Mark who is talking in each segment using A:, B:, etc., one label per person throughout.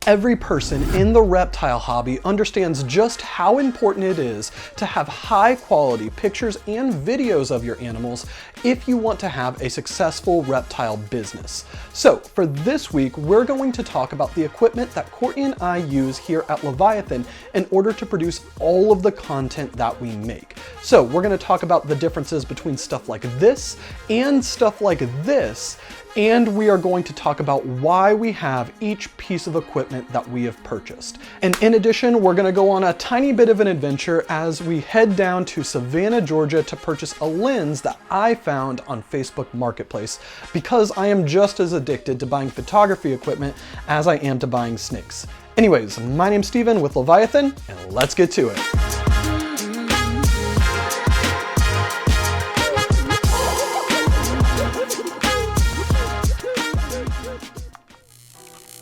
A: Every person in the reptile hobby understands just how important it is to have high quality pictures and videos of your animals if you want to have a successful reptile business. So for this week, we're going to talk about the equipment that Courtney and I use here at Leviathan in order to produce all of the content that we make. So we're going to talk about the differences between stuff like this and stuff like this, and we are going to talk about why we have each piece of equipment that we have purchased. And in addition, we're going to go on a tiny bit of an adventure as we head down to Savannah, Georgia to purchase a lens that I found on Facebook Marketplace, because I am just as addicted to buying photography equipment as I am to buying snakes. Anyways, my name's Steven with Leviathan, and let's get to it.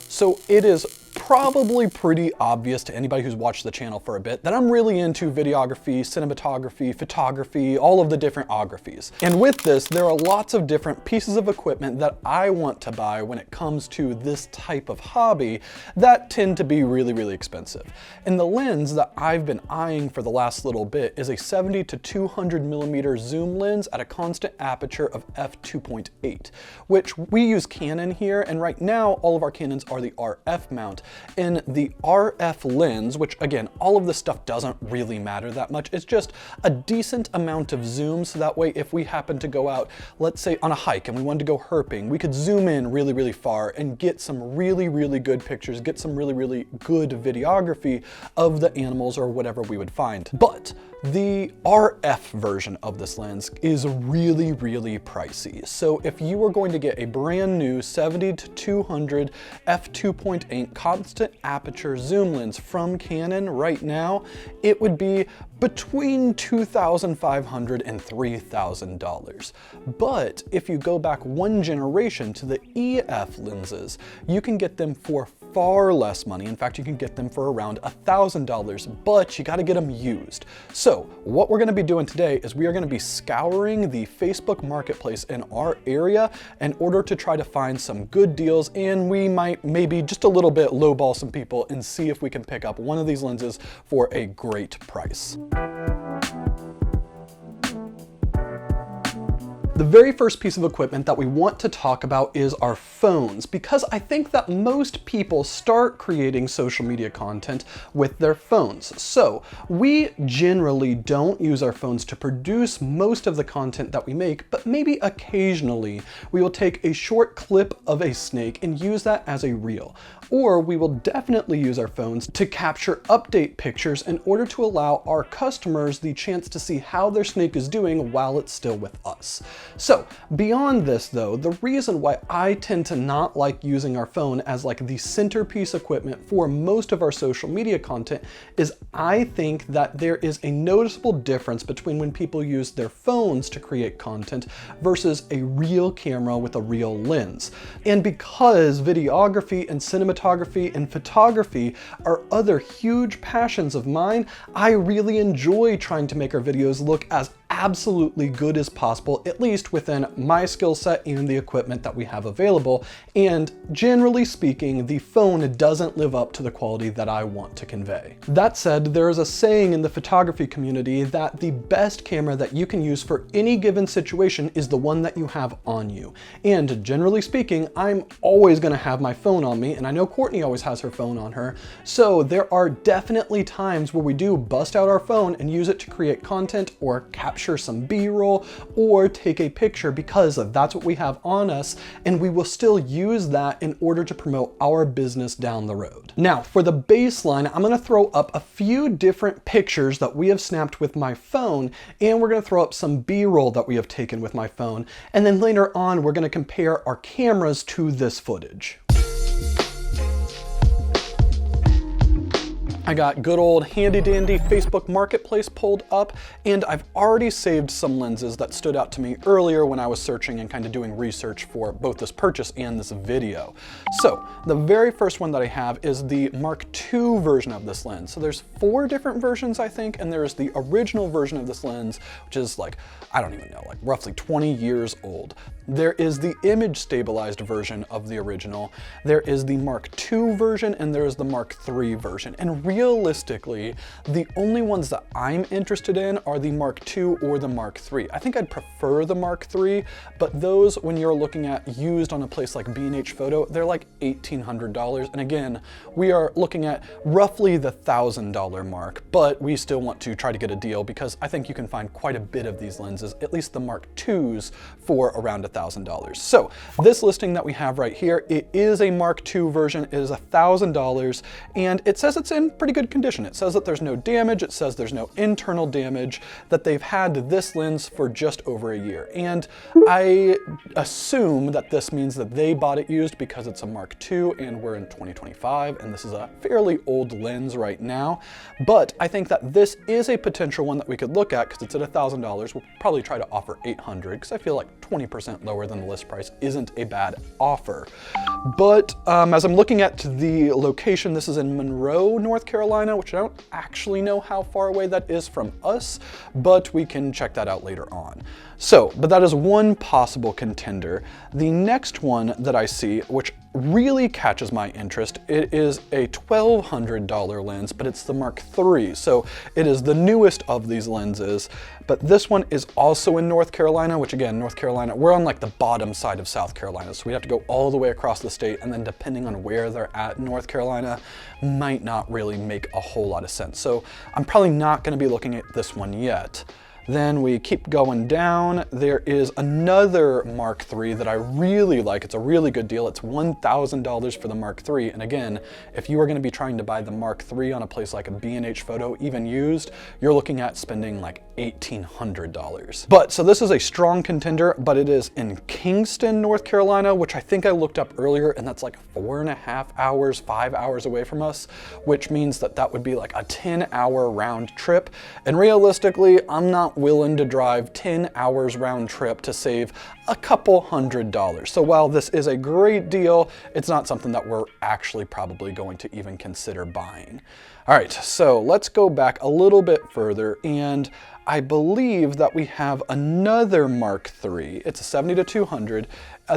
A: So it is probably pretty obvious to anybody who's watched the channel for a bit that I'm really into videography, cinematography, photography, all of the different ographies. And with this, there are lots of different pieces of equipment that I want to buy when it comes to this type of hobby that tend to be really, really expensive. And the lens that I've been eyeing for the last little bit is a 70 to 200 millimeter zoom lens at a constant aperture of f2.8, which we use Canon here, and right now all of our Canons are the RF mount. In the RF lens, which again, all of this stuff doesn't really matter that much, it's just a decent amount of zoom, so that way if we happen to go out, let's say on a hike and we wanted to go herping, we could zoom in really, really far and get some really, really good pictures, get some really, really good videography of the animals or whatever we would find. But the RF version of this lens is really, really pricey. So if you were going to get a brand new 70 to 200 f2.8 constant aperture zoom lens from Canon right now, it would be between $2,500 and $3,000. But if you go back one generation to the EF lenses, you can get them for far less money. In fact, you can get them for around $1,000, but you got to get them used. So what we're going to be doing today is we are going to be scouring the Facebook Marketplace in our area in order to try to find some good deals, and we might maybe just a little bit lowball some people and see if we can pick up one of these lenses for a great price. The very first piece of equipment that we want to talk about is our phones, because I think that most people start creating social media content with their phones. So we generally don't use our phones to produce most of the content that we make, but maybe occasionally we will take a short clip of a snake and use that as a reel. Or we will definitely use our phones to capture update pictures in order to allow our customers the chance to see how their snake is doing while it's still with us. So beyond this though, the reason why I tend to not like using our phone as like the centerpiece equipment for most of our social media content is I think that there is a noticeable difference between when people use their phones to create content versus a real camera with a real lens. And because videography and cinematography and photography are other huge passions of mine, I really enjoy trying to make our videos look as absolutely good as possible, at least within my skill set and the equipment that we have available. And generally speaking, the phone doesn't live up to the quality that I want to convey. That said, there is a saying in the photography community that the best camera that you can use for any given situation is the one that you have on you. And generally speaking, I'm always going to have my phone on me, and I know Courtney always has her phone on her. So there are definitely times where we do bust out our phone and use it to create content or capture some B-roll or take a picture, because that's what we have on us, and we will still use that in order to promote our business down the road. Now, for the baseline, I'm going to throw up a few different pictures that we have snapped with my phone, and we're going to throw up some B-roll that we have taken with my phone, and then later on we're going to compare our cameras to this footage. I got good old handy dandy Facebook Marketplace pulled up, and I've already saved some lenses that stood out to me earlier when I was searching and kind of doing research for both this purchase and this video. So the very first one that I have is the Mark II version of this lens. So there's 4 different versions, I think, and there's the original version of this lens, which is like, I don't even know, like roughly 20 years old. There is the image stabilized version of the original. There is the Mark II version, and there is the Mark III version. And realistically, the only ones that I'm interested in are the Mark II or the Mark III. I think I'd prefer the Mark III, but those, when you're looking at used on a place like B&H Photo, they're like $1,800. And again, we are looking at roughly the $1,000 mark, but we still want to try to get a deal because I think you can find quite a bit of these lenses, at least the Mark IIs, for around $1,000. So this listing that we have right here, it is a Mark II version. It is $1,000, and it says it's in pretty good condition. It says that there's no damage. It says there's no internal damage, that they've had this lens for just over a year. And I assume that this means that they bought it used because it's a Mark II and we're in 2025, and this is a fairly old lens right now. But I think that this is a potential one that we could look at because it's at $1,000. We'll probably try to offer $800 because I feel like 20% lower than the list price isn't a bad offer. But as I'm looking at the location, this is in Monroe, North Carolina, which I don't actually know how far away that is from us, but we can check that out later on. So, but that is one possible contender. The next one that I see, which really catches my interest, it is a $1,200 lens, but it's the Mark III. So it is the newest of these lenses, but this one is also in North Carolina, which again, North Carolina, we're on like the bottom side of South Carolina. So we have to go all the way across the state, and then depending on where they're at in North Carolina, might not really make a whole lot of sense. So I'm probably not gonna be looking at this one yet. Then we keep going down. There is another Mark III that I really like. It's a really good deal. It's $1,000 for the Mark III. And again, if you are gonna be trying to buy the Mark III on a place like a B&H Photo, even used, you're looking at spending like $1,800. But so this is a strong contender, but it is in Kingston, North Carolina, which I think I looked up earlier, and that's like 4.5 hours, 5 hours away from us, which means that that would be like a 10-hour round trip. And realistically, I'm not willing to drive 10 hours round trip to save a couple $100. So while this is a great deal, it's not something that we're actually probably going to even consider buying. All right, so let's go back a little bit further, and I believe that we have another Mark III. It's a 70-200.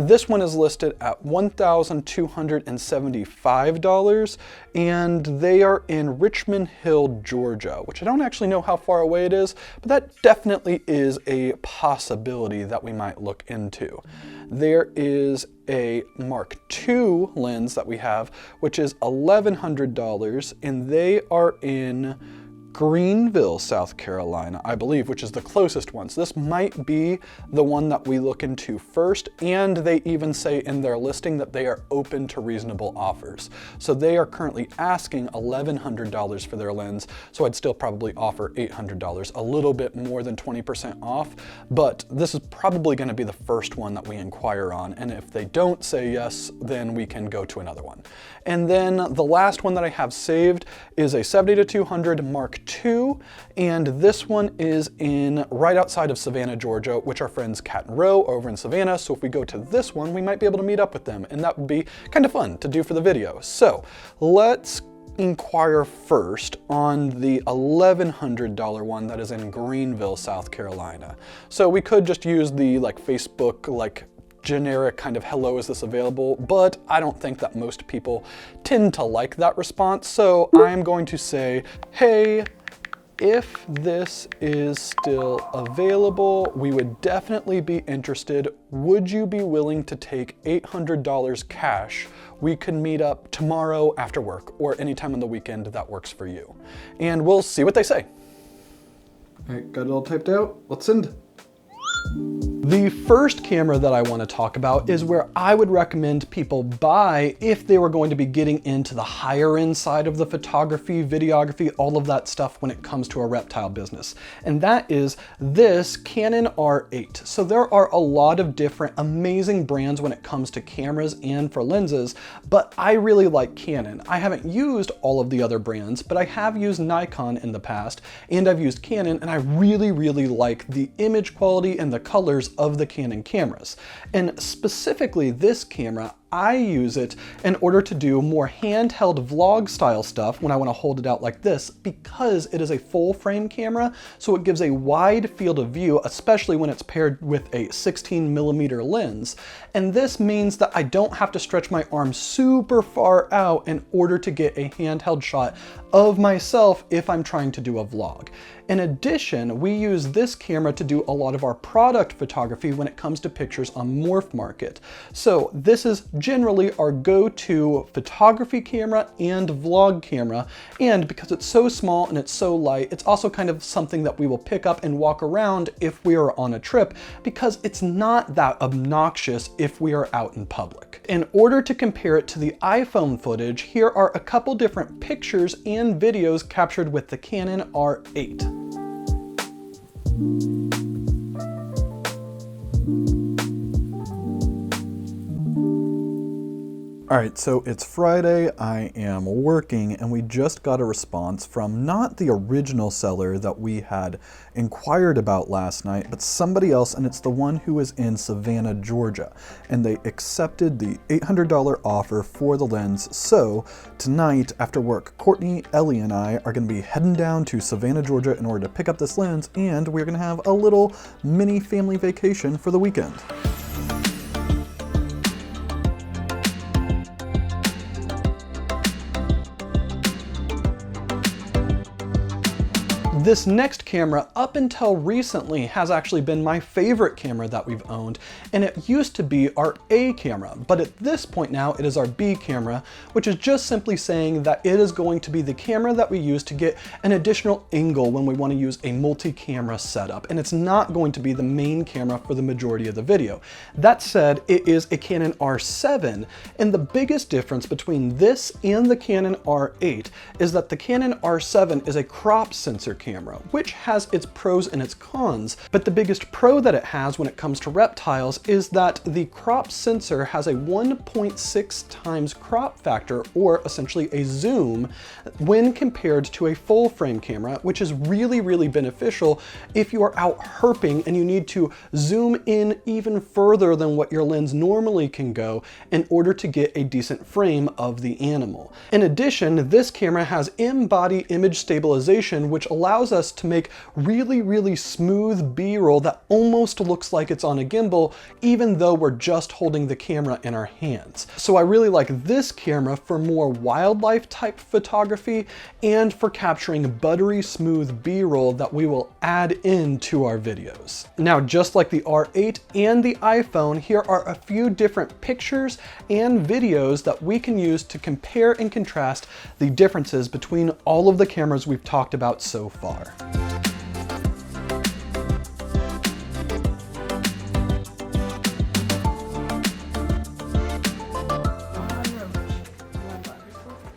A: This one is listed at $1,275, and they are in Richmond Hill, Georgia, which I don't actually know how far away it is, but that definitely is a possibility that we might look into. There is a Mark II lens that we have, which is $1,100, and they are in Greenville, South Carolina, I believe, which is the closest one. So this might be the one that we look into first, and they even say in their listing that they are open to reasonable offers. So they are currently asking $1,100 for their lens, so I'd still probably offer $800, a little bit more than 20% off, but this is probably going to be the first one that we inquire on, and if they don't say yes, then we can go to another one. And then the last one that I have saved is a 70-200 Mark II, and this one is in right outside of Savannah, Georgia, which our friends Cat and Row over in Savannah. So if we go to this one, we might be able to meet up with them, and that would be kind of fun to do for the video. So let's inquire first on the $1,100 one that is in Greenville, South Carolina. So we could just use the Facebook generic kind of hello, is this available? But I don't think that most people tend to like that response. So I'm going to say, hey, if this is still available, we would definitely be interested. Would you be willing to take $800 cash? We can meet up tomorrow after work or anytime on the weekend that works for you. And we'll see what they say. All right, got it all typed out. Let's send. The first camera that I want to talk about is where I would recommend people buy if they were going to be getting into the higher end side of the photography, videography, all of that stuff when it comes to a reptile business. And that is this Canon R8. So there are a lot of different amazing brands when it comes to cameras and for lenses, but I really like Canon. I haven't used all of the other brands, but I have used Nikon in the past, and I've used Canon, and I really, really like the image quality and the colors of the Canon cameras. And specifically this camera, I use it in order to do more handheld vlog style stuff when I want to hold it out like this, because it is a full frame camera, so it gives a wide field of view, especially when it's paired with a 16mm lens. And this means that I don't have to stretch my arm super far out in order to get a handheld shot of myself if I'm trying to do a vlog. In addition, we use this camera to do a lot of our product photography when it comes to pictures on Morph Market. So this is generally our go-to photography camera and vlog camera, and because it's so small and it's so light, it's also kind of something that we will pick up and walk around if we are on a trip, because it's not that obnoxious if we are out in public. In order to compare it to the iPhone footage, here are a couple different pictures and videos captured with the Canon R8. All right, so it's Friday, I am working, and we just got a response from not the original seller that we had inquired about last night, but somebody else, and it's the one who is in Savannah, Georgia. And they accepted the $800 offer for the lens. So tonight after work, Courtney, Ellie, and I are gonna be heading down to Savannah, Georgia in order to pick up this lens, and we're gonna have a little mini family vacation for the weekend. This next camera, up until recently, has actually been my favorite camera that we've owned, and it used to be our A camera, but at this point now it is our B camera, which is just simply saying that it is going to be the camera that we use to get an additional angle when we want to use a multi-camera setup, and it's not going to be the main camera for the majority of the video. That said, it is a Canon R7, and the biggest difference between this and the Canon R8 is that the Canon R7 is a crop sensor camera, which has its pros and its cons, but the biggest pro that it has when it comes to reptiles is that the crop sensor has a 1.6 times crop factor, or essentially a zoom, when compared to a full frame camera, which is really, really beneficial if you are out herping and you need to zoom in even further than what your lens normally can go in order to get a decent frame of the animal. In addition, this camera has in-body image stabilization, which allows us to make really, really smooth B-roll that almost looks like it's on a gimbal, even though we're just holding the camera in our hands. So I really like this camera for more wildlife type photography and for capturing buttery smooth B-roll that we will add into our videos. Now, just like the R8 and the iPhone, here are a few different pictures and videos that we can use to compare and contrast the differences between all of the cameras we've talked about so far.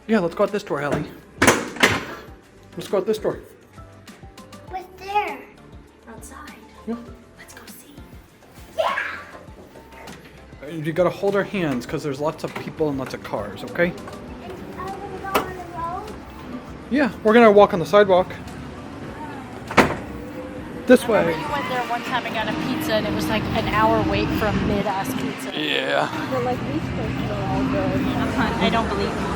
A: Yeah, let's go out this door, Ellie. Let's go out this door.
B: What's there? Outside.
A: Yeah.
B: Let's go see. Yeah!
A: You gotta hold our hands because there's lots of people and lots of cars, okay?
B: Are we gonna go on the road?
A: Yeah, we're gonna walk on the sidewalk. This way.
C: I remember you went there one time and got a pizza, and it was like an hour wait for a mid-ass pizza.
A: Yeah.
C: But like these places are all good. I don't believe you.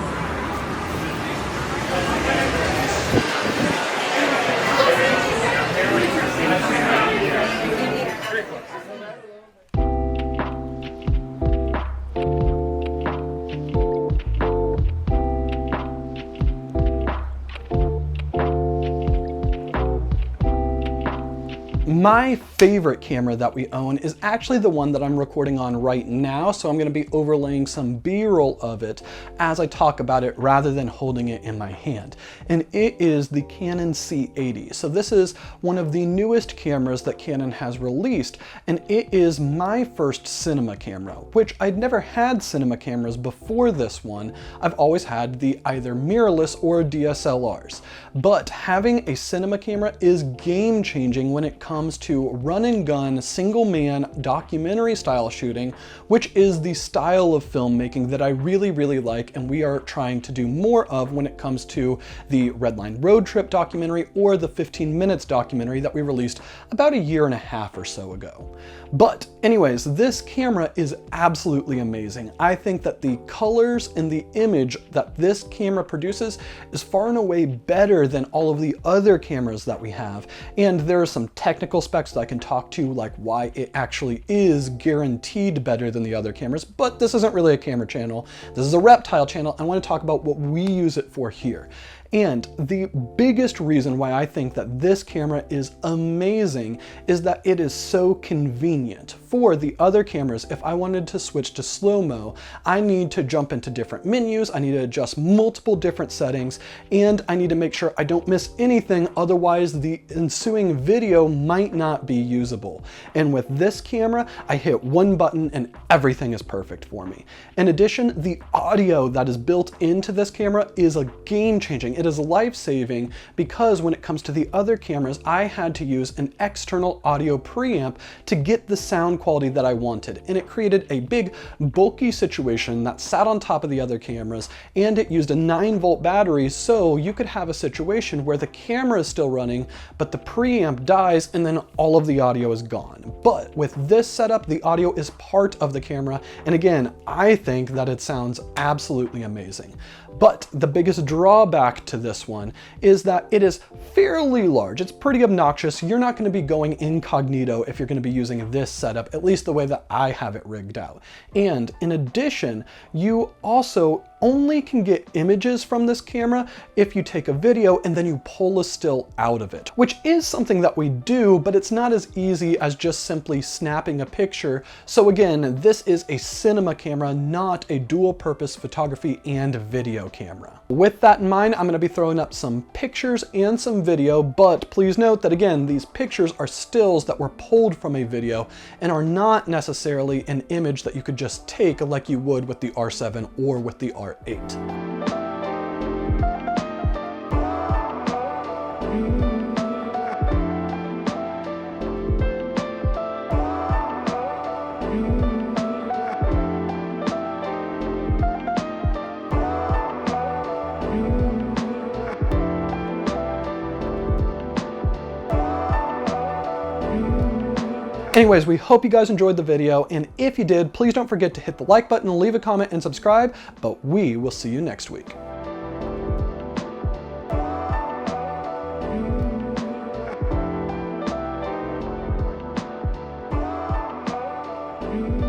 A: My favorite camera that we own is actually the one that I'm recording on right now, so I'm going to be overlaying some B-roll of it as I talk about it rather than holding it in my hand. And it is the Canon C80. So this is one of the newest cameras that Canon has released, and it is my first cinema camera, which I'd never had cinema cameras before this one. I've always had the either mirrorless or DSLRs. But having a cinema camera is game-changing when it comes to run and gun, single man, documentary style shooting, which is the style of filmmaking that I really, really like, and we are trying to do more of when it comes to the Redline Road Trip documentary or the 15 Minutes documentary that we released about a year and a half or so ago. But anyways, this camera is absolutely amazing. I think that the colors and the image that this camera produces is far and away better than all of the other cameras that we have. And there are some technical specs that I can talk to, like why it actually is guaranteed better than the other cameras, but this isn't really a camera channel. This is a reptile channel. I want to talk about what we use it for here. And the biggest reason why I think that this camera is amazing is that it is so convenient. For the other cameras, if I wanted to switch to slow-mo, I need to jump into different menus, I need to adjust multiple different settings, and I need to make sure I don't miss anything, otherwise the ensuing video might not be usable. And with this camera, I hit one button and everything is perfect for me. In addition, the audio that is built into this camera is a game-changing. It is life-saving because when it comes to the other cameras, I had to use an external audio preamp to get the sound quality that I wanted. And it created a big, bulky situation that sat on top of the other cameras, and it used a 9-volt battery, so you could have a situation where the camera is still running, but the preamp dies and then all of the audio is gone. But with this setup, the audio is part of the camera, and again, I think that it sounds absolutely amazing. But the biggest drawback to this one is that it is fairly large. It's pretty obnoxious. You're not going to be going incognito if you're going to be using this setup, at least the way that I have it rigged out. And in addition, you also only can get images from this camera if you take a video and then you pull a still out of it, which is something that we do, but it's not as easy as just simply snapping a picture. So again, this is a cinema camera, not a dual purpose photography and video camera. With that in mind, I'm going to be throwing up some pictures and some video, but please note that again, these pictures are stills that were pulled from a video and are not necessarily an image that you could just take like you would with the R7 or with the R8. Anyways, we hope you guys enjoyed the video, and if you did, please don't forget to hit the like button, leave a comment, and subscribe, but we will see you next week.
B: Mm-hmm.